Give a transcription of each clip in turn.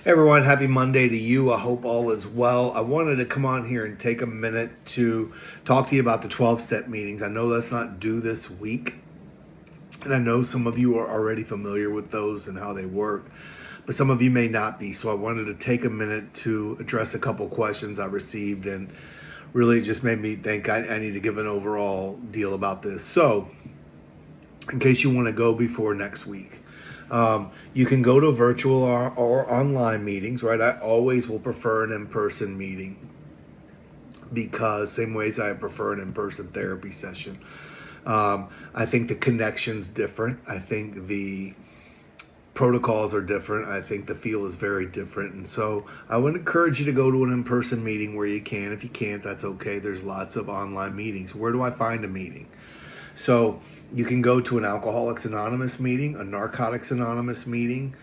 Hey everyone, happy Monday to you. I hope all is well. I wanted to come on here and take a minute to talk to you about the 12 step meetings. I know that's not due this week, and I know some of you are already familiar with those and how they work, but some of you may not be. So I wanted to take a minute to address a couple questions I received, and really just made me think I need to give an overall deal about this. So, in case you want to go before next week. You can go to virtual or online meetings, right? I always will prefer an in-person meeting because same ways I prefer an in-person therapy session. I think the connection's different. I think the protocols are different. I think the feel is very different. And so I would encourage you to go to an in-person meeting where you can. If you can't, that's okay. There's lots of online meetings. Where do I find a meeting? So you can go to an Alcoholics Anonymous meeting, a Narcotics Anonymous meeting,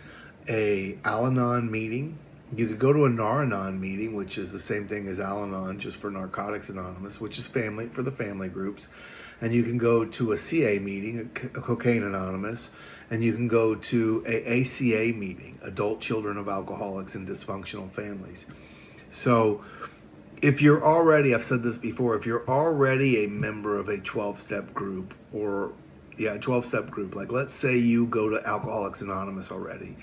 a Al-Anon meeting. You could go to a Nar-Anon meeting, which is the same thing as Al-Anon, just for Narcotics Anonymous, which is family for the family groups. And you can go to a CA meeting, a Cocaine Anonymous, and you can go to a ACA meeting, Adult Children of Alcoholics and Dysfunctional Families. So if you're already, I've said this before, if you're already a member of a 12-step group or, 12-step group, like let's say you go to Alcoholics Anonymous already,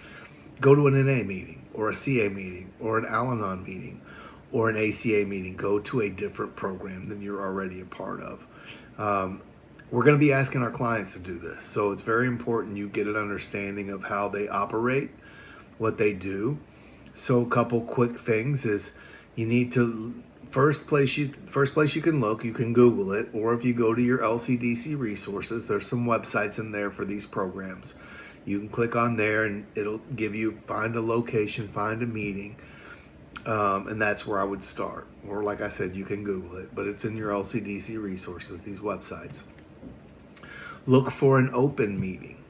go to an NA meeting or a CA meeting or an Al-Anon meeting or an ACA meeting. Go to a different program than you're already a part of. We're going to be asking our clients to do this. So it's very important you get an understanding of how they operate, what they do. So a couple quick things is you need to first place you can look, you can Google it, or if you go to your LCDC resources, there's some websites in there for these programs. You can click on there and it'll give you find a location, find a meeting, and that's where I would start. Or like I said, you can Google it, but it's in your LCDC resources, these websites. Look for an open meeting.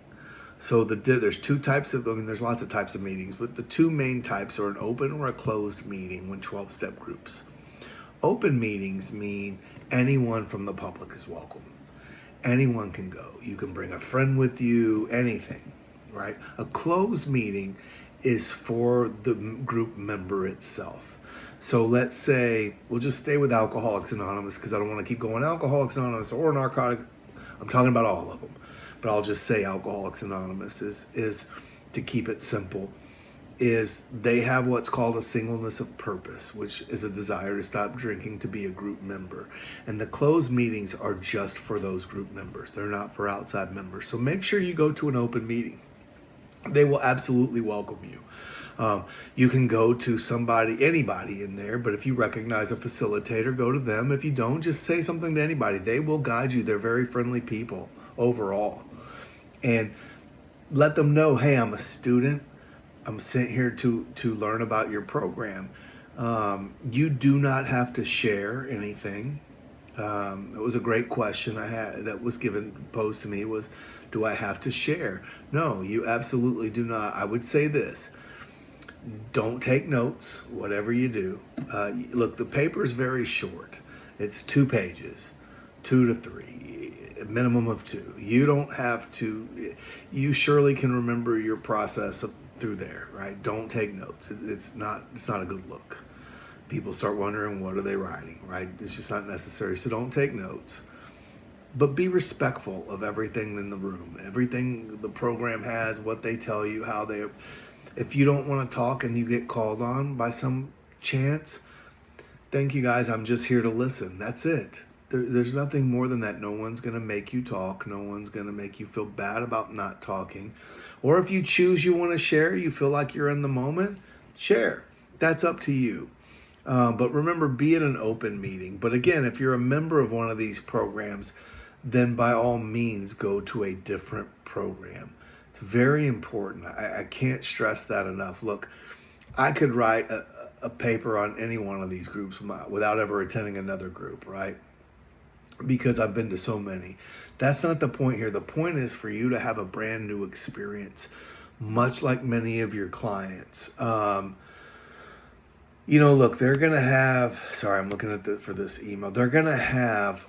So there's two types of, there's lots of types of meetings, but the two main types are an open or a closed meeting when 12-step groups. Open meetings mean anyone from the public is welcome. Anyone can go. You can bring a friend with you, anything, right? A closed meeting is for the group member itself. So let's say, we'll just stay with Alcoholics Anonymous because I don't want to keep going Alcoholics Anonymous or Narcotics. I'm talking about all of them. But I'll just say Alcoholics Anonymous is to keep it simple, is they have what's called a singleness of purpose, which is a desire to stop drinking to be a group member. And the closed meetings are just for those group members. They're not for outside members. So make sure you go to an open meeting. They will absolutely welcome you. You can go to anybody in there, but if you recognize a facilitator, go to them. If you don't, just say something to anybody. They will guide you. They're very friendly people overall. And let them know, hey, I'm a student. I'm sent here to learn about your program. You do not have to share anything. It was a great question I had that was posed to me was, do I have to share? No, you absolutely do not. I would say this. Don't take notes, whatever you do. Look, the paper is very short. It's 2 pages, 2 to 3, a minimum of 2. You don't have to, you surely can remember your process through there, right? Don't take notes. It's not a good look. People start wondering, what are they writing, right? It's just not necessary. So don't take notes. But be respectful of everything in the room, everything the program has, what they tell you, how they. If you don't want to talk and you get called on by some chance, thank you guys, I'm just here to listen. That's it. There's nothing more than that. No one's going to make you talk. No one's going to make you feel bad about not talking. Or if you choose you want to share, you feel like you're in the moment, share. That's up to you. But remember, be at an open meeting. But again, if you're a member of one of these programs, then by all means, go to a different program. It's very important. I can't stress that enough. Look, I could write a paper on any one of these groups without ever attending another group, right? Because I've been to so many. That's not the point here. The point is for you to have a brand new experience, much like many of your clients. Look, they're going to have, sorry, I'm looking at for this email. You're going to have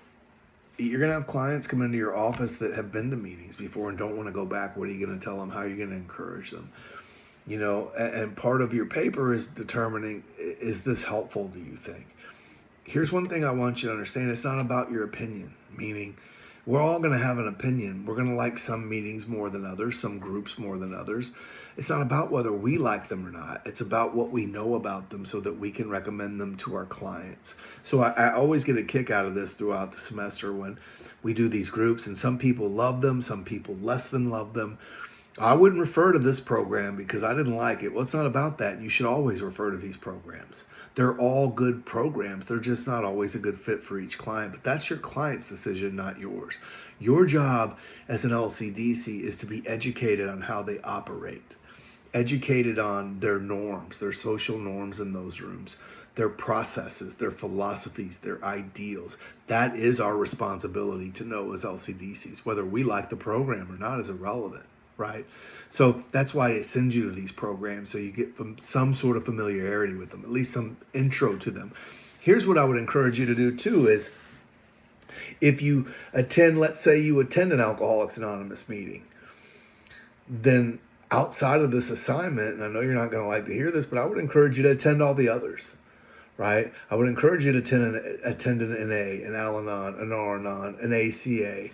clients come into your office that have been to meetings before and don't want to go back. What are you going to tell them? How are you going to encourage them? And part of your paper is determining, is this helpful, do you think? Here's one thing I want you to understand. It's not about your opinion, meaning we're all going to have an opinion. We're going to like some meetings more than others, some groups more than others. It's not about whether we like them or not. It's about what we know about them so that we can recommend them to our clients. So I always get a kick out of this throughout the semester when we do these groups, and some people love them, some people less than love them. I wouldn't refer to this program because I didn't like it. Well, it's not about that. You should always refer to these programs. They're all good programs. They're just not always a good fit for each client. But that's your client's decision, not yours. Your job as an LCDC is to be educated on how they operate, educated on their norms, their social norms in those rooms, their processes, their philosophies, their ideals. That is our responsibility to know as LCDCs. Whether we like the program or not is irrelevant. Right? So that's why it sends you to these programs, so you get some sort of familiarity with them, at least some intro to them. Here's what I would encourage you to do too is if you attend, let's say you attend an Alcoholics Anonymous meeting, then outside of this assignment, and I know you're not going to like to hear this, but I would encourage you to attend all the others. Right? I would encourage you to attend an NA, an Al-Anon, an R-Anon, an ACA.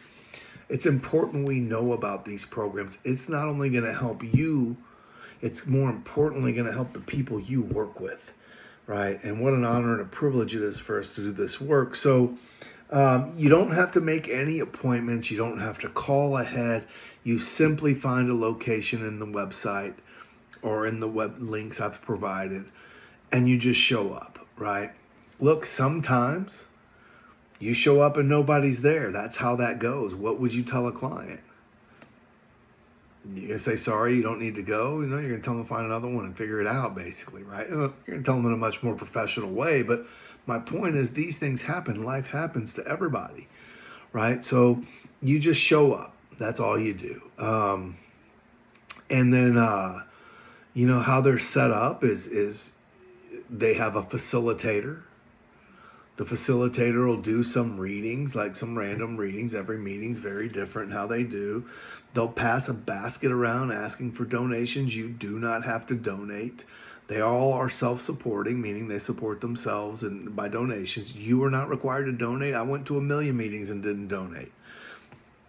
It's important we know about these programs. It's not only going to help you, it's more importantly going to help the people you work with, right? And what an honor and a privilege it is for us to do this work. So you don't have to make any appointments. You don't have to call ahead. You simply find a location in the website or in the web links I've provided, and you just show up, right? Look, sometimes you show up and nobody's there. That's how that goes. What would you tell a client? You're going to say, sorry, you don't need to go. You're going to tell them to find another one and figure it out, basically, right? You're going to tell them in a much more professional way. But my point is these things happen. Life happens to everybody, right? So you just show up. That's all you do. And then, how they're set up is they have a facilitator. The facilitator will do some readings, like some random readings. Every meeting's very different how they do. They'll pass a basket around asking for donations. You do not have to donate. They all are self-supporting, meaning they support themselves and by donations. You are not required to donate. I went to 1 million meetings and didn't donate.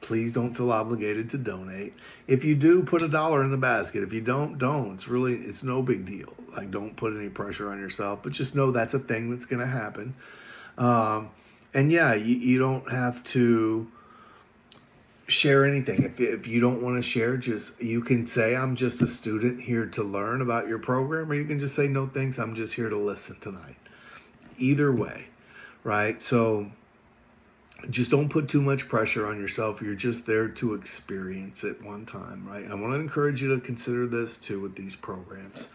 Please don't feel obligated to donate. If you do, put $1 in the basket. If you don't. It's no big deal. Like, don't put any pressure on yourself, but just know that's a thing that's going to happen. And yeah, you don't have to share anything. If you don't want to share, you can say, I'm just a student here to learn about your program, or you can just say, no thanks, I'm just here to listen tonight. Either way, right? So just don't put too much pressure on yourself. You're just there to experience it one time, right? I want to encourage you to consider this too with these programs.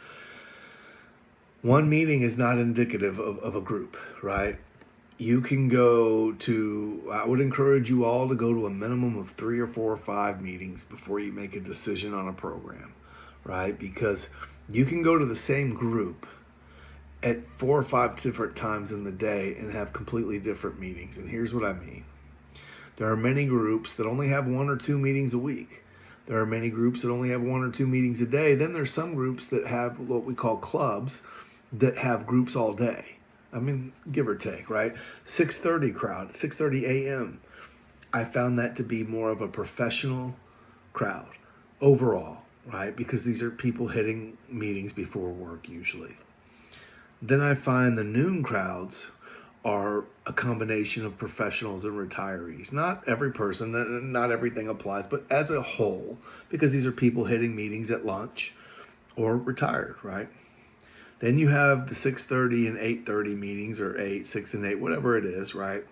One meeting is not indicative of a group, right? You can I would encourage you all to go to a minimum of 3 or 4 or 5 meetings before you make a decision on a program, right? Because you can go to the same group at 4 or 5 different times in the day and have completely different meetings. And here's what I mean. There are many groups that only have 1 or 2 meetings a week. There are many groups that only have 1 or 2 meetings a day. Then there's some groups that have what we call clubs that have groups all day. I mean, give or take, right? 6:30 crowd, 6:30 a.m. I found that to be more of a professional crowd overall, right? Because these are people hitting meetings before work usually. Then I find the noon crowds are a combination of professionals and retirees. Not every person, not everything applies, but as a whole, because these are people hitting meetings at lunch or retired, right? Then you have the 6:30 and 8:30 meetings, or 8, 6, and 8, whatever it is, right?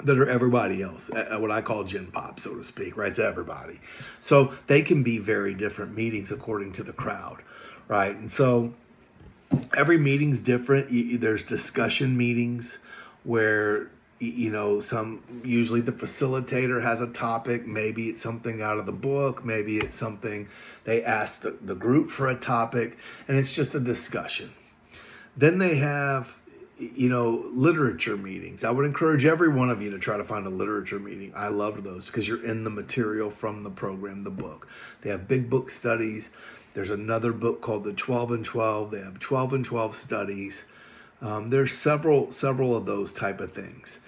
That are everybody else, what I call Gen Pop, so to speak, right? It's everybody. So they can be very different meetings according to the crowd, right? And so every meeting's different. There's discussion meetings where, usually the facilitator has a topic. Maybe it's something out of the book. Maybe it's something they ask the group for a topic, and it's just a discussion. Then they have, literature meetings. I would encourage every one of you to try to find a literature meeting. I love those because you're in the material from the program, the book. They have big book studies. There's another book called The 12 and 12. They have 12 and 12 studies. There's several of those type of things.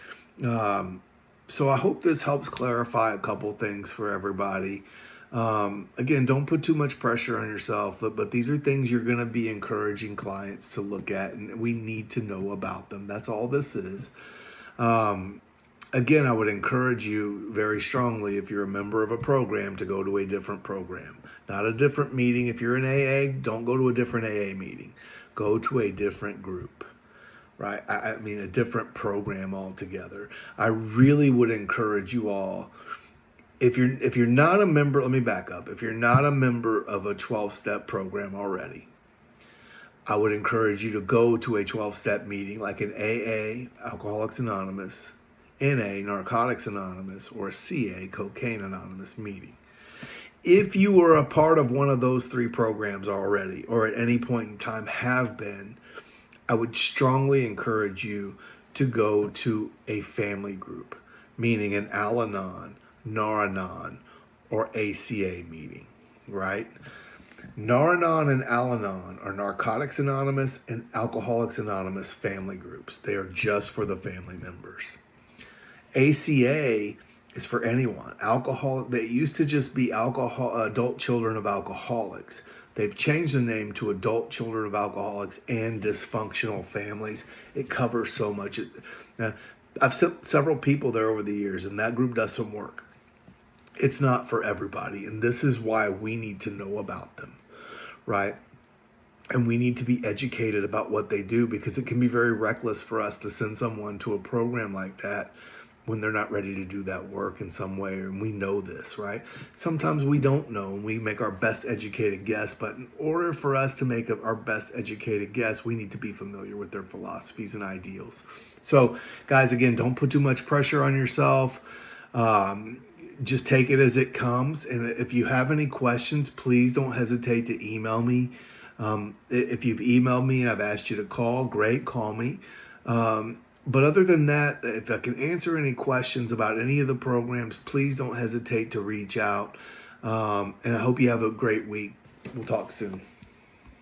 So I hope this helps clarify a couple things for everybody. Again, don't put too much pressure on yourself, but these are things you're going to be encouraging clients to look at, and we need to know about them. That's all this is. Again, I would encourage you very strongly, if you're a member of a program, to go to a different program, not a different meeting. If you're in AA, don't go to a different AA meeting. Go to a different group, right? I mean, a different program altogether. I really would encourage you all, if you're not a member, let me back up. If you're not a member of a 12-step program already, I would encourage you to go to a 12-step meeting like an AA, Alcoholics Anonymous, NA, Narcotics Anonymous, or a CA, Cocaine Anonymous meeting. If you are a part of one of those three programs already, or at any point in time have been, I would strongly encourage you to go to a family group, meaning an Al-Anon, Nar-Anon, or ACA meeting, right? Nar-Anon and Al-Anon are Narcotics Anonymous and Alcoholics Anonymous family groups. They are just for the family members. ACA is for anyone. They used to just be adult children of alcoholics. They've changed the name to Adult Children of Alcoholics and Dysfunctional Families. It covers so much. I've sent several people there over the years, and that group does some work. It's not for everybody, and this is why we need to know about them, right? And we need to be educated about what they do, because it can be very reckless for us to send someone to a program like that when they're not ready to do that work in some way, and we know this, right? Sometimes we don't know, and we make our best educated guess, but in order for us to make our best educated guess, we need to be familiar with their philosophies and ideals. So, guys, again, don't put too much pressure on yourself. Just take it as it comes, and if you have any questions, please don't hesitate to email me. If you've emailed me and I've asked you to call, great, call me. But other than that, if I can answer any questions about any of the programs, please don't hesitate to reach out. And I hope you have a great week. We'll talk soon.